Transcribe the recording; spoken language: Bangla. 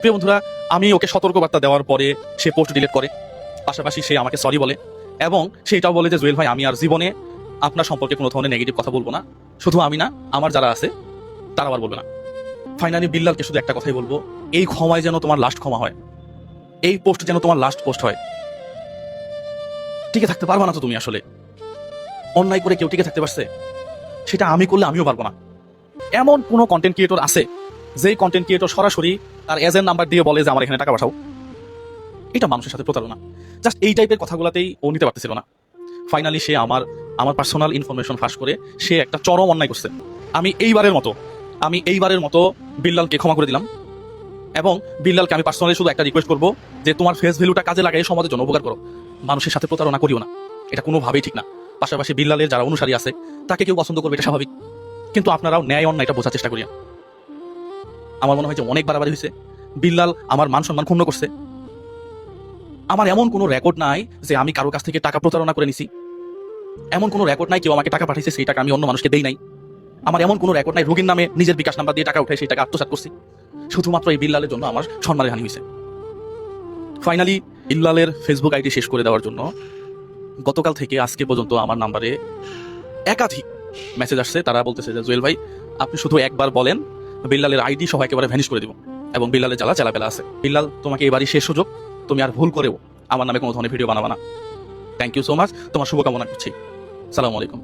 প্রিয় বন্ধুরা, আমি ওকে সতর্কবার্তা দেওয়ার পরে সে পোস্ট ডিলিট করে, পাশাপাশি সে আমাকে সরি বলে এবং সেটাও বলে যে জুয়েল ভাই, আমি আর জীবনে আপনার সম্পর্কে কোনো ধরনের নেগেটিভ কথা বলবো না। শুধু আমি না, আমার যারা আছে তারা আবার বলবে না। ফাইনালি বিল্লালকে শুধু একটা কথাই বলবো, এই ক্ষমায় যেন তোমার লাস্ট ক্ষমা হয়, এই পোস্ট যেন তোমার লাস্ট পোস্ট হয়। টিকে থাকতে পারবা না তো তুমি? আসলে অন্যায় করে কেউ টিকে থাকতে পারছে? সেটা আমি করলে আমিও পারবো না। এমন কোনো কন্টেন্ট ক্রিয়েটর আছে যেই কন্টেন্ট ক্রিয়েটর সরাসরি তার এজেন্ট নাম্বার দিয়ে বলে যে আমার এখানে টাকা পাঠাও? এটা মানুষের সাথে প্রতারণা। জাস্ট এই টাইপের কথাগুলোতেই ও নিতে পারতেছিল না। ফাইনালি সে আমার পার্সোনাল ইনফরমেশন ফাঁস করে সে একটা চরম অন্যায় করছে। আমি এইবারের মতো বিল্লালকে ক্ষমা করে দিলাম এবং বিল্লালকে আমি পার্সোনালি শুধু একটা রিকোয়েস্ট করবো যে তোমার ফেস ভ্যালুটা কাজে লাগাই সমাজের জন্য উপকার করো, মানুষের সাথে প্রতারণা করিও না। এটা কোনোভাবেই ঠিক না। পাশাপাশি বিল্লালের যারা অনুসারী আছে তাকে কেউ পছন্দ করবে, এটা স্বাভাবিক, কিন্তু আপনারাও ন্যায় অন্যায়টা বোঝার চেষ্টা করিয়া। আমার মনে হয় যে অনেক বাড়াবাড়ি হয়েছে। বিল্লাল আমার মান সম্মান ক্ষুণ্ণ করছে। আমার এমন কোনো রেকর্ড নাই যে আমি কারো কাছ থেকে টাকা প্রতারণা করে নিছি। এমন কোনো রেকর্ড নাই কেউ আমাকে টাকা পাঠিয়েছে সেই টাকা আমি অন্য মানুষকে দেই নাই। আমার এমন কোনো রেকর্ড নাই রোগীর নামে নিজের বিকাশ নাম্বার দিয়ে টাকা উঠে সেই টাকা আত্মসাৎ করছি। শুধুমাত্র এই বিল্লালের জন্য আমার সম্মানের হানি হয়েছে। ফাইনালি বিল্লালের ফেসবুক আইডি শেষ করে দেওয়ার জন্য গতকাল থেকে আজকে পর্যন্ত আমার নাম্বারে একাধিক মেসেজ আসছে। তারা বলতেছে যে জুয়েল ভাই, আপনি শুধু একবার বলেন, বিল্লালের আইডি সহ একেবারে ভ্যানিশ করে দিব এবং বিল্লালের জ্বালা চেলাপেলা আছে। বিল্লাল, তোমাকে এবারই শেষ সুযোগ, তুমি আর ভুল করেও আমার নামে কোনো ধরনের ভিডিও বানাবা না। থ্যাংক ইউ সো মাচ, তোমার শুভকামনা করছি। সালামু আলাইকুম।